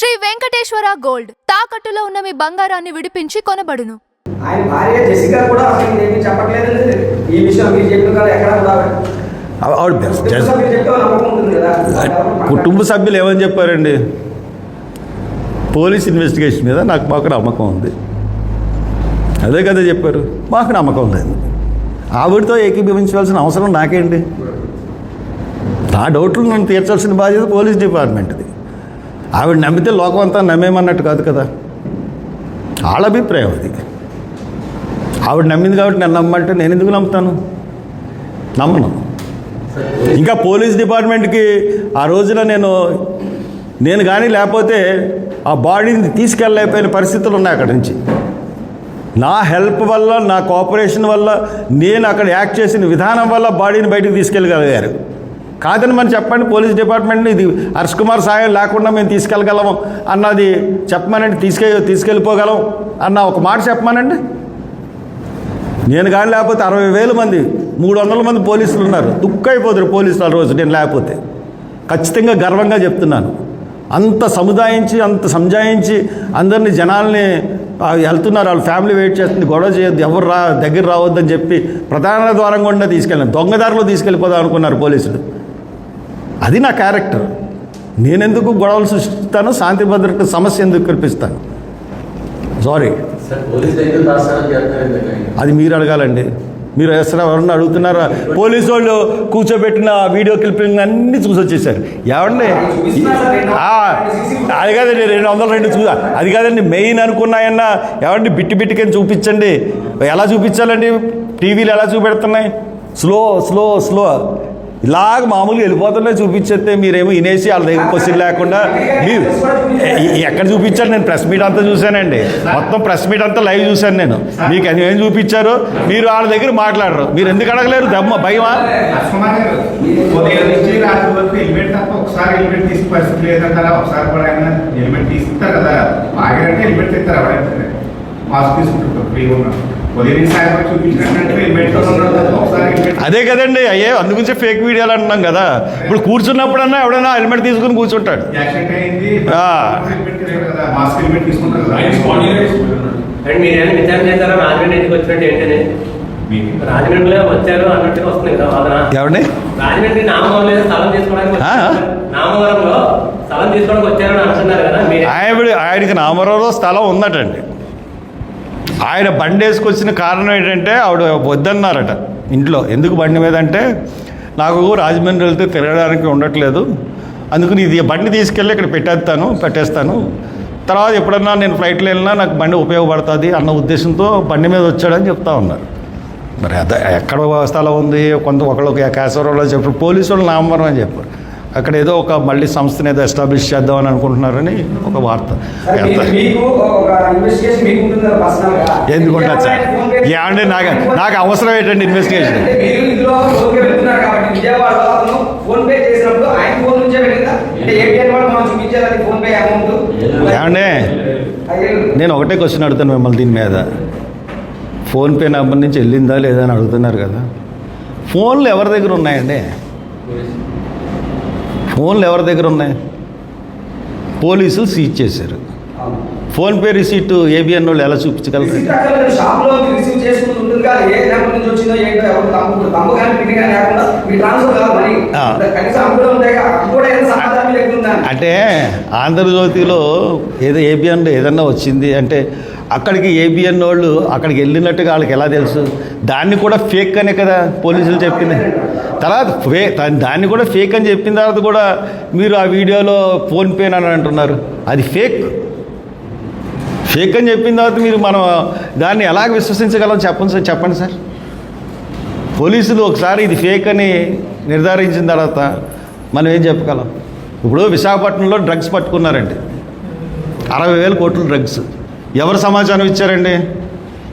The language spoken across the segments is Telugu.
శ్రీ వెంకటేశ్వర గోల్డ్ తాకట్టులో ఉన్న మీ బంగారాన్ని విడిపించి కొనబడును. ఆయన భార్య జెసికా కూడా అసలు ఏమీ చెప్పట్లేదు ఈ విషయం. మీరు చెప్పిన కాదు ఎక్కడ కూడా కుటుంబ సభ్యులు ఏమని చెప్పారండి? పోలీస్ ఇన్వెస్టిగేషన్ మీద మాకు నమ్మకం ఉంది, అదే కదా చెప్పారు. మాకు నమ్మకం లేదు. ఆవిడతో ఏకీభవించవలసిన అవసరం నాకేంటి? నా డౌట్లు నన్ను తీర్చాల్సిన బాధ్యత పోలీస్ డిపార్ట్మెంట్ది. ఆవిడ నమ్మితే లోకం అంతా నమ్మేమన్నట్టు కాదు కదా, వాళ్ళ అభిప్రాయం అది. ఆవిడ నమ్మింది కాబట్టి నన్ను నమ్మంటే నేను ఎందుకు నమ్ముతాను? నమ్మను. ఇంకా పోలీస్ డిపార్ట్మెంట్కి ఆ రోజున నేను కానీ లేకపోతే ఆ బాడీని తీసుకెళ్ళలేకపోయిన పరిస్థితులు ఉన్నాయి. అక్కడి నుంచి నా హెల్ప్ వల్ల, నా కోఆపరేషన్ వల్ల, నేను అక్కడ యాక్ట్ చేసిన విధానం వల్ల బాడీని బయటకు తీసుకెళ్ళగలిగారు. కాదని మనం చెప్పండి, పోలీస్ డిపార్ట్మెంట్ని ఇది హర్ష్ కుమార్ సాయం లేకుండా మేము తీసుకెళ్ళగలము అన్నది చెప్పమనండి. తీసుకెళ్ళిపోగలం అన్న ఒక మాట చెప్పమనండి. నేను కానీ లేకపోతే 60,000 మంది 300 మంది పోలీసులు ఉన్నారు. దుఃఖైపోతారు పోలీసులు ఆ రోజు నేను లేకపోతే. ఖచ్చితంగా గర్వంగా చెప్తున్నాను. అంత సముదాయించి, అంత సంజాయించి అందరినీ జనాల్ని వెళ్తున్నారు. వాళ్ళ ఫ్యామిలీ వెయిట్ చేస్తుంది, గొడవ చేయొద్దు, ఎవరు దగ్గర రావద్దని చెప్పి ప్రధాన ద్వారం కూడా తీసుకెళ్ళాను. దొంగదారిలో తీసుకెళ్ళిపోదాం అనుకున్నారు పోలీసులు. అది నా క్యారెక్టర్. నేనెందుకు గొడవలు సృష్టిస్తాను? శాంతి భద్రత సమస్య ఎందుకు కల్పిస్తాను? సారీ, అది మీరు అడగాలండి. మీరు అసలు ఎవరన్నా అడుగుతున్నారా? పోలీసు వాళ్ళు కూర్చోబెట్టిన వీడియో క్లిప్పింగ్ అన్నీ చూసి వచ్చేసారు. ఏమండి అది కాదండి, 202 చూసా. అది కాదండి మెయిన్ అనుకున్నాయన్నా. ఏమండి బిట్టుకని చూపించండి. ఎలా చూపించాలండి? టీవీలు ఎలా చూపెడుతున్నాయి? స్లో ఇలాగ మామూలుగా వెళ్ళిపోతున్నాయి. చూపించేస్తే మీరేమో వినేసి వాళ్ళ దగ్గర క్వశ్చన్ లేకుండా మీరు ఎక్కడ చూపించారు? నేను ప్రెస్ మీట్ అంతా చూశానండి. మొత్తం ప్రెస్ మీట్ అంతా లైవ్ చూశాను నేను. మీకు అది ఏం చూపించారు? మీరు వాళ్ళ దగ్గర మాట్లాడరు. మీరు ఎందుకు అడగలేరు? దమ్మ భయమా? అదే కదండి. అయ్యే అందుగురించి ఫేక్ వీడియోలు అంటున్నాం కదా. ఇప్పుడు కూర్చున్నప్పుడన్నా ఎవడైనా హెల్మెట్ తీసుకుని కూర్చుంటాడు. రాజమండ్రిలో వచ్చారు అన్నట్టుగా వస్తుంది కదా వాదన. ఎవరిని? రాజమండ్రి నామవరంలో స్థలం తీసుకోవడానికి, నామవరంలో స్థలం తీసుకోవడానికి వచ్చారని అంటున్నారు కదా. ఆయనకి నామవరంలో స్థలం ఉందటండి. ఆయన బండి వేసుకొచ్చిన కారణం ఏంటంటే ఆవిడ వద్దన్నారట ఇంట్లో. ఎందుకు బండి మీద అంటే, నాకు రాజమండ్రి వెళ్తే తిరగడానికి ఉండట్లేదు, అందుకని ఇది బండి తీసుకెళ్ళి ఇక్కడ పెట్టేస్తాను, తర్వాత ఎప్పుడన్నా నేను ఫ్లైట్లో వెళ్ళినా నాకు బండి ఉపయోగపడుతుంది అన్న ఉద్దేశంతో బండి మీద వచ్చాడని చెప్తా ఉన్నారు. మరి అదే ఎక్కడ స్థలం ఉంది? ఒకళ్ళు కేశవరంలో చెప్పారు, పోలీసు వాళ్ళు నామవరం అని చెప్పారు. అక్కడ ఏదో ఒక మళ్ళీ సంస్థను ఏదో ఎస్టాబ్లిష్ చేద్దామని అనుకుంటున్నారని ఒక వార్త. ఎందుకుంటుంది సార్? ఏమండి నాకు అవసరం ఏంటండి ఇన్వెస్టిగేషన్? ఏమండి నేను ఒకటే క్వశ్చన్ అడుగుతాను మిమ్మల్ని దీని మీద. ఫోన్పే నెంబర్ నుంచి వెళ్ళిందా లేదా అని అడుగుతున్నారు కదా. ఫోన్లు ఎవరి దగ్గర ఉన్నాయండి? ఫోన్లు ఎవరి దగ్గర ఉన్నాయి? పోలీసులు సీజ్ చేశారు. ఫోన్పే రిసీట్ ఏబిఎన్ వాళ్ళు ఎలా చూపించగలరు? అంటే ఆంధ్రజ్యోతిలో ఏదో ఏబిఎన్ ఏదన్నా వచ్చింది అంటే అక్కడికి ఏబిఎన్ వాళ్ళు అక్కడికి వెళ్ళినట్టుగా వాళ్ళకి ఎలా తెలుసు? దాన్ని కూడా ఫేక్ అనే కదా పోలీసులు చెప్పింది. తర్వాత దాన్ని కూడా ఫేక్ అని చెప్పిన తర్వాత కూడా మీరు ఆ వీడియోలో ఫోన్పే అని అంటున్నారు. అది ఫేక్ అని చెప్పిన తర్వాత మనం దాన్ని ఎలాగ విశ్వసించగలం? చెప్పండి సార్. పోలీసులు ఒకసారి ఇది ఫేక్ అని నిర్ధారించిన తర్వాత మనం ఏం చెప్పగలం? ఇప్పుడు విశాఖపట్నంలో డ్రగ్స్ పట్టుకున్నారండి, 60,000 కోట్ల డ్రగ్స్. ఎవరు సమాచారం ఇచ్చారండి?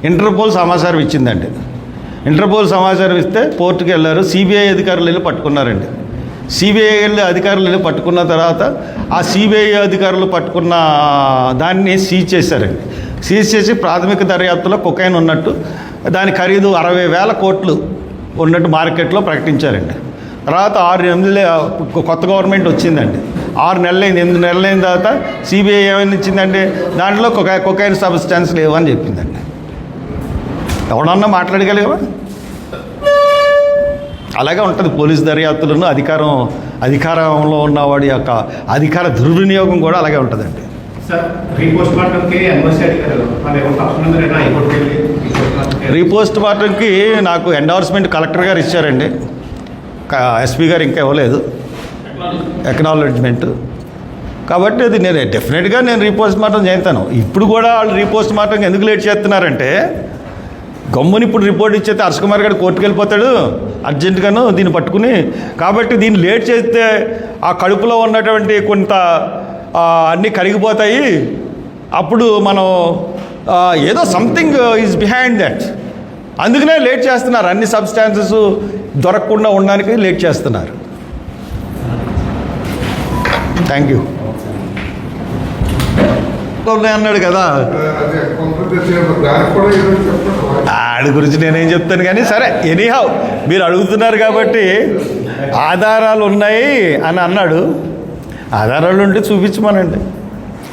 ఇంటర్పోల్ సమాచారం ఇచ్చిందండి. ఇంటర్పోల్ సమాచారం ఇస్తే పోర్టుకి వెళ్ళారు. సిబిఐ అధికారులు వెళ్ళి పట్టుకున్నారండి. సిబిఐ అధికారులు వెళ్ళి పట్టుకున్న తర్వాత ఆ సిబిఐ అధికారులు పట్టుకున్న దాన్ని సీజ్ చేశారండి. సీజ్ చేసి ప్రాథమిక దర్యాప్తులో కొకైన్ ఉన్నట్టు, దాని ఖరీదు 60,000 కోట్లు ఉన్నట్టు మార్కెట్లో ప్రకటించారండి. తర్వాత 6 నెలలు కొత్త గవర్నమెంట్ వచ్చిందండి. 6 నెలలైంది, 8 నెలలైన తర్వాత సిబిఐ ఏమైనా ఇచ్చిందంటే దాంట్లో కొకైన్ సబ్స్టాన్స్ లేవని చెప్పిందండి. ఎవడన్నా మాట్లాడగలిగావా? అలాగే ఉంటుంది పోలీస్ దర్యాప్తులను. అధికారంలో ఉన్నవాడి యొక్క అధికార దుర్వినియోగం కూడా అలాగే ఉంటుందండి. సార్ రీపోస్ట్ మార్టంకి ఎన్ఓసి అడిగారు, మరి ఎవరు తప్పకుండా హైకోర్టుకి వెళ్ళి రీపోస్ట్ మార్టంకి నాకు ఎండార్స్మెంట్ కలెక్టర్ గారు ఇచ్చారండి, ఎస్పీ గారు ఇంకా ఇవ్వలేదు ఎక్నాలెడ్జ్మెంట్. కాబట్టి అది నేను డెఫినెట్గా రీపోస్ట్ మార్టం చేస్తాను. ఇప్పుడు కూడా వాళ్ళు రీపోస్ట్ మార్టం ఎందుకు లేట్ చేస్తున్నారంటే, గమ్ముని ఇప్పుడు రిపోర్ట్ ఇచ్చేస్తే హర్ష కుమార్ గారు కోర్టుకు వెళ్ళిపోతాడు అర్జెంటుగాను దీన్ని పట్టుకుని. కాబట్టి దీన్ని లేట్ చేస్తే ఆ కడుపులో ఉన్నటువంటి కొంత అన్నీ కరిగిపోతాయి. అప్పుడు మనం ఏదో సంథింగ్ ఈజ్ బిహైండ్ దట్. అందుకనే లేట్ చేస్తున్నారు, అన్ని సబ్స్టాన్సెస్ దొరకకుండా ఉండడానికి లేట్ చేస్తున్నారు. Thank you. అన్నాడు కదా, ఆడి గురించి నేనేం చెప్తాను కానీ సరే, ఎనీహౌ మీరు అడుగుతున్నారు కాబట్టి ఆధారాలు ఉన్నాయి అని అన్నాడు. ఆధారాలు ఉంటే చూపించమనండి,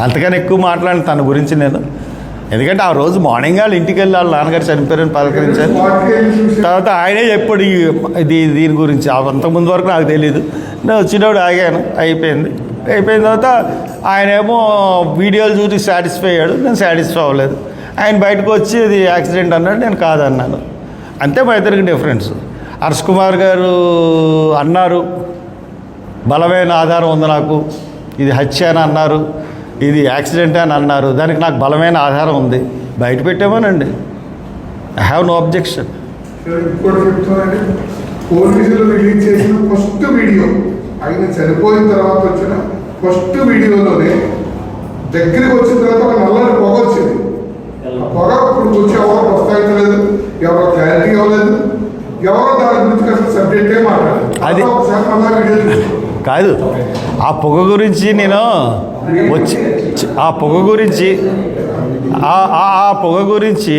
అంతకని ఎక్కువ మాట్లాడిన తన గురించి నేను. ఎందుకంటే ఆ రోజు మార్నింగ్ వాళ్ళు ఇంటికి వెళ్ళి వాళ్ళ నాన్నగారు చనిపోయారని పలకరించారు. తర్వాత ఆయనే చెప్పాడు దీని గురించి. అంతకుముందు వరకు నాకు తెలియదు. నేను వచ్చినప్పుడు ఆగాను, అయిపోయిన తర్వాత ఆయన ఏమో వీడియోలు చూసి సాటిస్ఫై అయ్యాడు, నేను సాటిస్ఫై అవ్వలేదు. ఆయన బయటకు వచ్చి ఇది యాక్సిడెంట్ అన్నాడు, నేను కాదన్నాను. అంతే మా ఇద్దరికి డిఫరెన్స్. హర్ష్ కుమార్ గారు అన్నారు బలమైన ఆధారం ఉంది నాకు, ఇది హత్య అని అన్నారు, ఇది యాక్సిడెంట్ అని అన్నారు. దానికి నాకు బలమైన ఆధారం ఉంది, బయట పెట్టామోనండి. I have no objection. ఇంకోటి చెప్తానండి, పోలీసులు రిలీజ్ చేసిన ఫస్ట్ వీడియో, ఆయన చనిపోయిన తర్వాత వచ్చిన ఫస్ట్ వీడియోలోనే దగ్గరికి వచ్చిన తర్వాత ఒక నల్లని పొగ వచ్చింది. ఆ పొగ ఇప్పుడు వచ్చి ఎవరు ప్రస్తావించలేదు, ఎవరు క్లారిటీ ఇవ్వలేదు, ఎవరో దాని గురించి అసలు సబ్జెక్టే మాట్లాడలేదు. అది ఒకసారి మళ్ళా వీడియో కాదు, ఆ పొగ గురించి నేను వచ్చి ఆ పొగ గురించి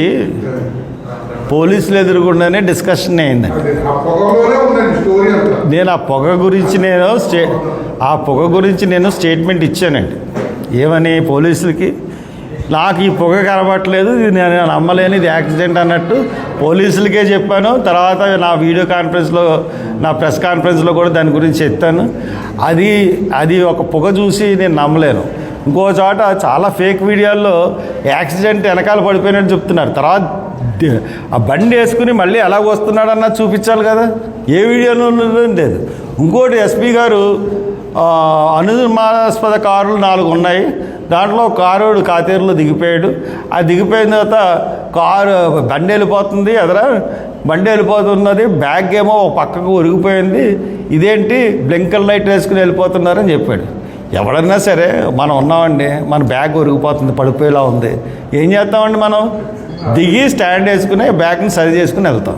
పోలీసులు ఎదురుగుండానే డిస్కషన్ అయిందండి. నేను ఆ పొగ గురించి నేను స్టేట్మెంట్ ఇచ్చానండి. ఏమని పోలీసులకి, నాకు ఈ పొగ కనబట్టలేదు, ఇది నేను నమ్మలేని, ఇది యాక్సిడెంట్ అన్నట్టు పోలీసులకే చెప్పాను. తర్వాత నా వీడియో కాన్ఫరెన్స్లో, నా ప్రెస్ కాన్ఫరెన్స్లో కూడా దాని గురించి చెప్తాను. అది ఒక పొగ చూసి నేను నమ్మలేను. ఇంకో చోట చాలా ఫేక్ వీడియోల్లో యాక్సిడెంట్ వెనకాల పడిపోయినట్టు చెప్తున్నారు. తర్వాత ఆ బండి వేసుకుని మళ్ళీ ఎలా వస్తున్నాడన్నా చూపించాలి కదా, ఏ వీడియోలో లేదు. ఇంకోటి ఎస్పీ గారు అనుమానాస్పద కారులు 4 ఉన్నాయి, దాంట్లో కారుడు కాతేరులో దిగిపోయాడు. ఆ దిగిపోయిన తర్వాత బండి వెళ్ళిపోతుంది, బండి వెళ్ళిపోతున్నది, బ్యాగ్ ఏమో పక్కకు ఒరిగిపోయింది, ఇదేంటి బ్లింకర్ లైట్ వేసుకుని వెళ్ళిపోతున్నారని చెప్పాడు. ఎవడన్నా సరే మనం ఉన్నామండి, మన బ్యాగ్ ఒరిగిపోతుంది, పడిపోయేలా ఉంది, ఏం చేస్తామండి, మనం దిగి స్టాండ్ వేసుకుని బ్యాగ్ని సరి చేసుకుని వెళ్తాం.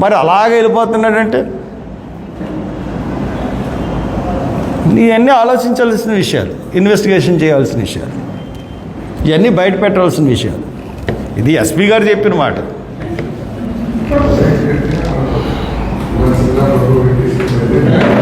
మరి అలాగే వెళ్ళిపోతున్నాడంటే ఇవన్నీ ఆలోచించాల్సిన విషయాలు, ఇన్వెస్టిగేషన్ చేయాల్సిన విషయాలు, ఇవన్నీ బయట పెట్టాల్సిన విషయాలు. ఇది ఎస్పీ గారు చెప్పిన మాట.